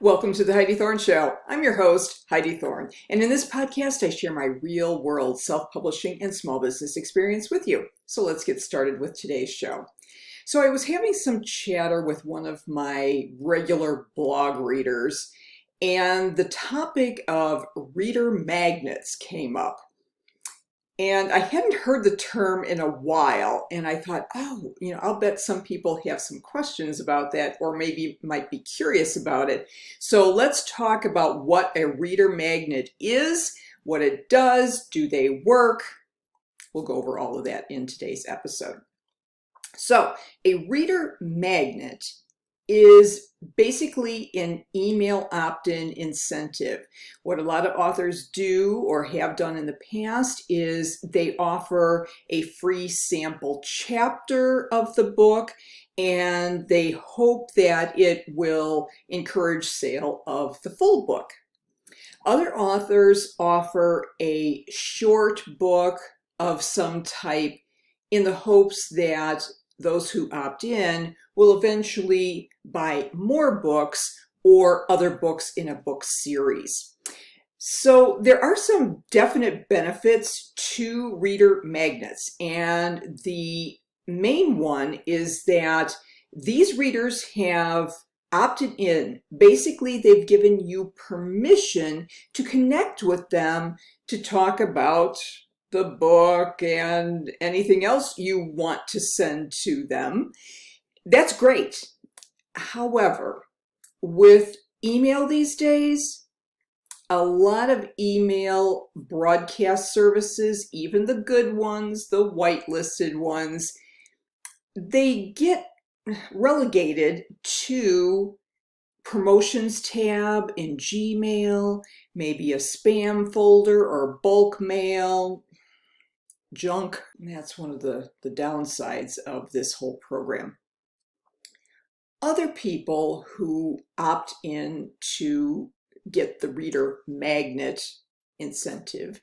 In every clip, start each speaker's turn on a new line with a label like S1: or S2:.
S1: Welcome to the Heidi Thorne Show. I'm your host, Heidi Thorne, and in this podcast, I share my real-world self-publishing and small business experience with you. So let's get started with today's show. So I was having some chatter with one of my regular blog readers, and the topic of reader magnets came up. And I hadn't heard the term in a while, and I thought, I'll bet some people have some questions about that or maybe might be curious about it. So let's talk about what a reader magnet is, what it does, do they work? We'll go over all of that in today's episode. So a reader magnet is basically an email opt-in incentive. What a lot of authors do or have done in the past is they offer a free sample chapter of the book and they hope that it will encourage sale of the full book. Other authors offer a short book of some type in the hopes that those who opt in will eventually buy more books or other books in a book series. So there are some definite benefits to reader magnets, and the main one is that these readers have opted in. Basically, they've given you permission to connect with them to talk about the book and anything else you want to send to them. That's great. However, with email these days, a lot of email broadcast services, even the good ones, the whitelisted ones, they get relegated to promotions tab in Gmail, maybe a spam folder or bulk mail, junk. That's one of the downsides of this whole program. Other people who opt in to get the reader magnet incentive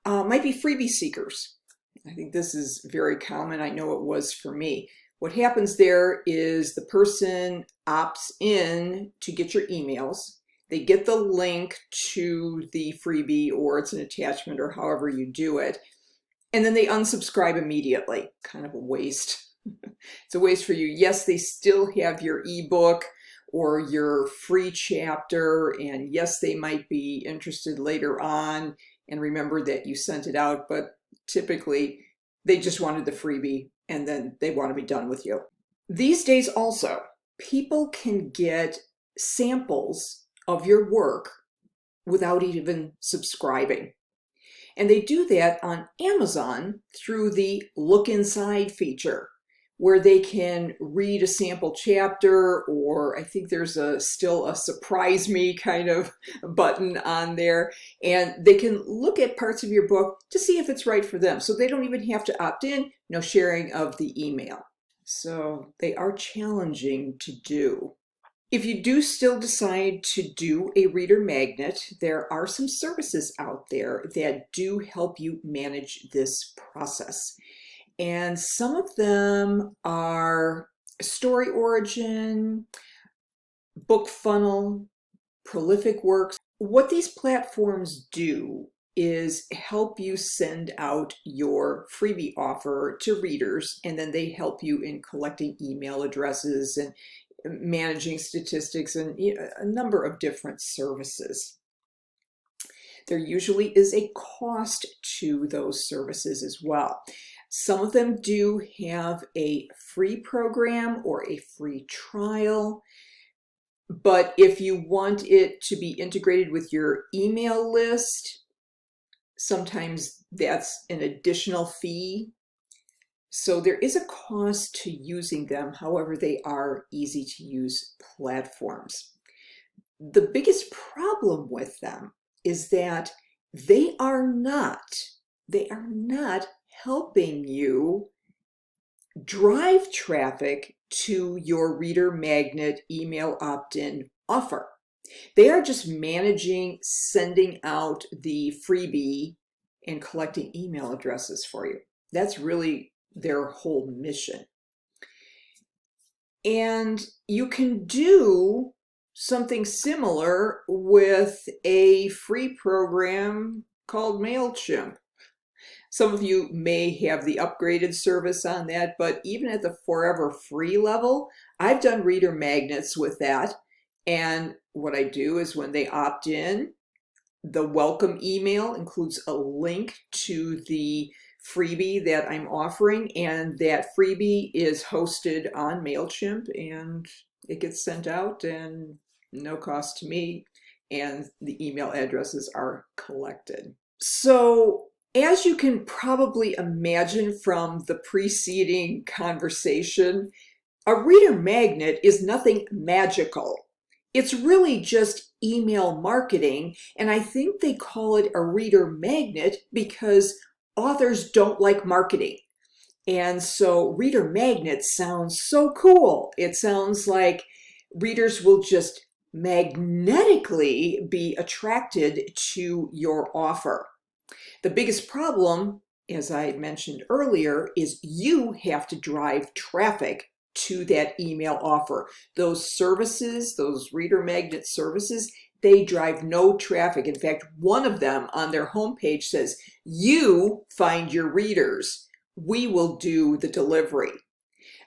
S1: might be freebie seekers. I think this is very common. I know it was for me. What happens there is the person opts in to get your emails. They get the link to the freebie, or it's an attachment, or however you do it, and then they unsubscribe immediately. Kind of a waste. It's a waste for you. Yes, they still have your ebook or your free chapter, and yes, they might be interested later on and remember that you sent it out, but typically they just wanted the freebie and then they want to be done with you. These days also, people can get samples of your work without even subscribing. And they do that on Amazon through the Look Inside feature, where they can read a sample chapter, or I think there's still a surprise me kind of button on there, and they can look at parts of your book to see if it's right for them. So they don't even have to opt in, no sharing of the email. So they are challenging to do. If you do still decide to do a reader magnet, there are some services out there that do help you manage this process. And some of them are Story Origin, Book Funnel, Prolific Works. What these platforms do is help you send out your freebie offer to readers, and then they help you in collecting email addresses and managing statistics and a number of different services. There usually is a cost to those services as well. Some of them do have a free program or a free trial, but if you want it to be integrated with your email list, sometimes that's an additional fee. So there is a cost to using them. However, they are easy to use platforms. The biggest problem with them is that they are not helping you drive traffic to your reader magnet email opt-in offer. They are just managing sending out the freebie and collecting email addresses for you. That's really their whole mission. And you can do something similar with a free program called MailChimp. Some of you may have the upgraded service on that, but even at the forever free level, I've done reader magnets with that. And what I do is when they opt in, the welcome email includes a link to the freebie that I'm offering, and that freebie is hosted on MailChimp, and it gets sent out and no cost to me, and the email addresses are collected. So as you can probably imagine from the preceding conversation, a reader magnet is nothing magical. It's really just email marketing, and I think they call it a reader magnet because authors don't like marketing. And so reader magnet sounds so cool. It sounds like readers will just magnetically be attracted to your offer. The biggest problem, as I mentioned earlier, is you have to drive traffic to that email offer. Those services, those reader magnet services, they drive no traffic. In fact, one of them on their homepage says, "You find your readers. We will do the delivery."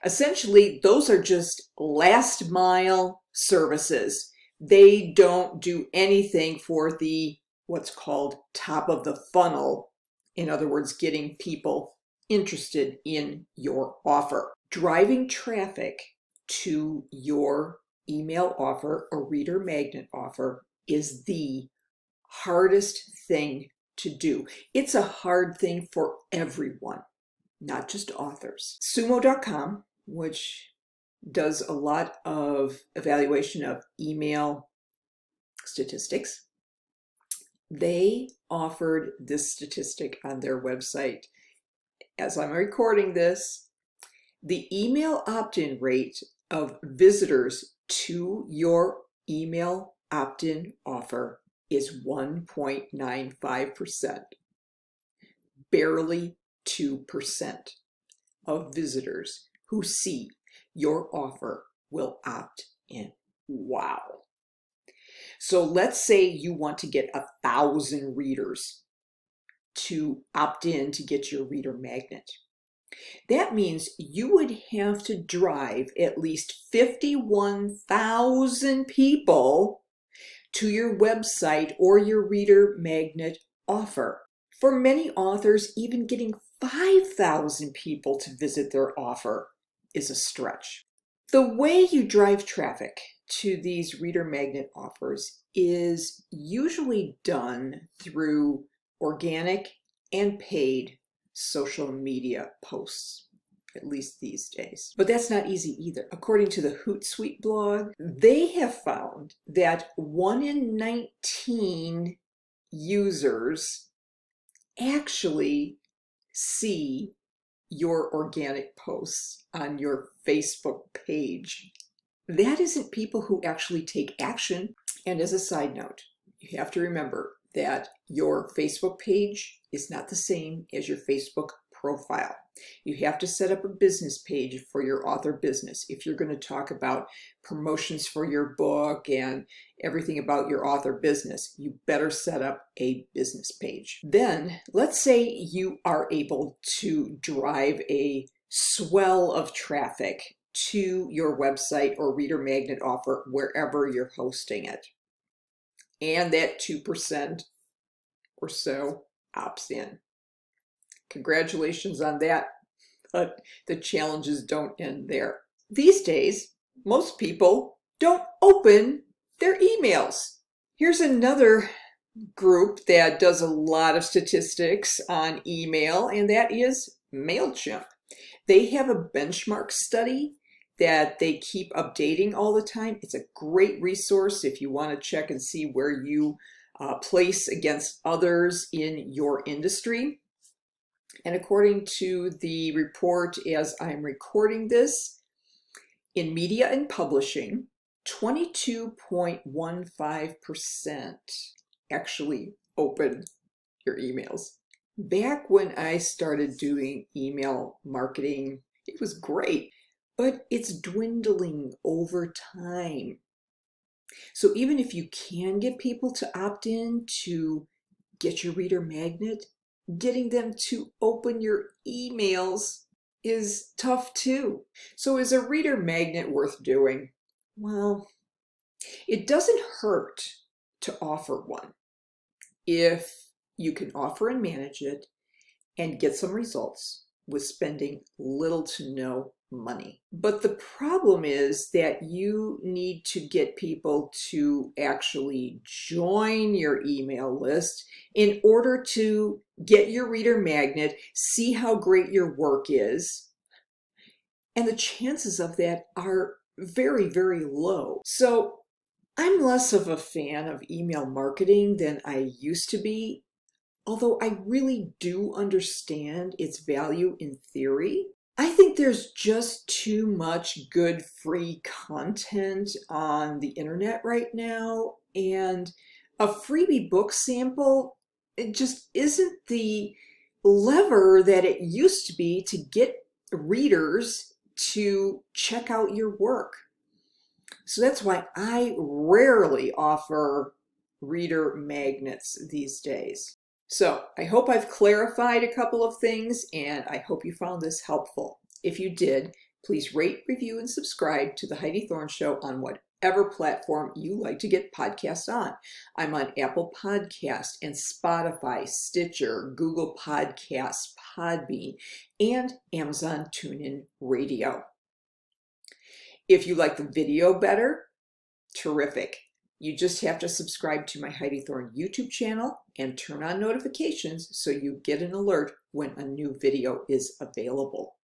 S1: Essentially, those are just last mile services. They don't do anything for the what's called top of the funnel. In other words, getting people interested in your offer. Driving traffic to your email offer or reader magnet offer is the hardest thing to do. It's a hard thing for everyone, not just authors. Sumo.com, which does a lot of evaluation of email statistics, they offered this statistic on their website. As I'm recording this, the email opt-in rate of visitors to your email opt-in offer is 1.95%. Barely 2% of visitors who see your offer will opt in. Wow. So let's say you want to get 1,000 readers to opt in to get your reader magnet. That means you would have to drive at least 51,000 people to your website or your reader magnet offer. For many authors, even getting 5,000 people to visit their offer is a stretch. The way you drive traffic to these reader magnet offers is usually done through organic and paid social media posts, at least these days. But that's not easy either. According to the Hootsuite blog, they have found that 1 in 19 users actually see your organic posts on your Facebook page. That isn't people who actually take action. And as a side note, you have to remember that your Facebook page is not the same as your Facebook profile. You have to set up a business page for your author business. If you're going to talk about promotions for your book and everything about your author business, you better set up a business page. Then let's say you are able to drive a swell of traffic to your website or reader magnet offer wherever you're hosting it. And that 2% or so opts in. Congratulations on that, but the challenges don't end there. These days, most people don't open their emails. Here's another group that does a lot of statistics on email, and that is MailChimp. They have a benchmark study that they keep updating all the time. It's a great resource if you want to check and see where you place against others in your industry. And according to the report as I'm recording this, in media and publishing, 22.15% actually open your emails. Back when I started doing email marketing, it was great, but it's dwindling over time. So even if you can get people to opt in to get your reader magnet, getting them to open your emails is tough too. So is a reader magnet worth doing? Well, it doesn't hurt to offer one if you can offer and manage it and get some results with spending little to no money. But the problem is that you need to get people to actually join your email list in order to get your reader magnet, see how great your work is, and the chances of that are very, very low. So I'm less of a fan of email marketing than I used to be, although I really do understand its value in theory. I think there's just too much good free content on the internet right now, and a freebie book sample, it just isn't the lever that it used to be to get readers to check out your work. So that's why I rarely offer reader magnets these days. So I hope I've clarified a couple of things, and I hope you found this helpful. If you did, please rate, review, and subscribe to The Heidi Thorne Show on whatever platform you like to get podcasts on. I'm on Apple Podcast and Spotify, Stitcher, Google Podcasts, Podbean, and Amazon TuneIn Radio. If you like the video better, terrific. You just have to subscribe to my Heidi Thorne YouTube channel and turn on notifications so you get an alert when a new video is available.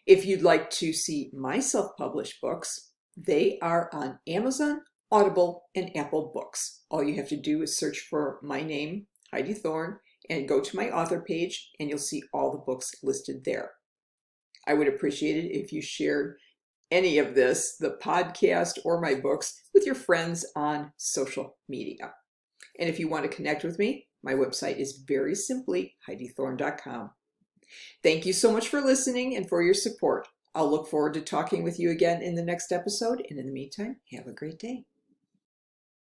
S1: If you'd like to see my self-published books, they are on Amazon, Audible, and Apple Books. All you have to do is search for my name, Heidi Thorne, and go to my author page, and you'll see all the books listed there. I would appreciate it if you shared any of this, the podcast or my books, with your friends on social media. And if you want to connect with me, my website is very simply HeidiThorne.com. Thank you so much for listening and for your support. I'll look forward to talking with you again in the next episode. And in the meantime, have a great day.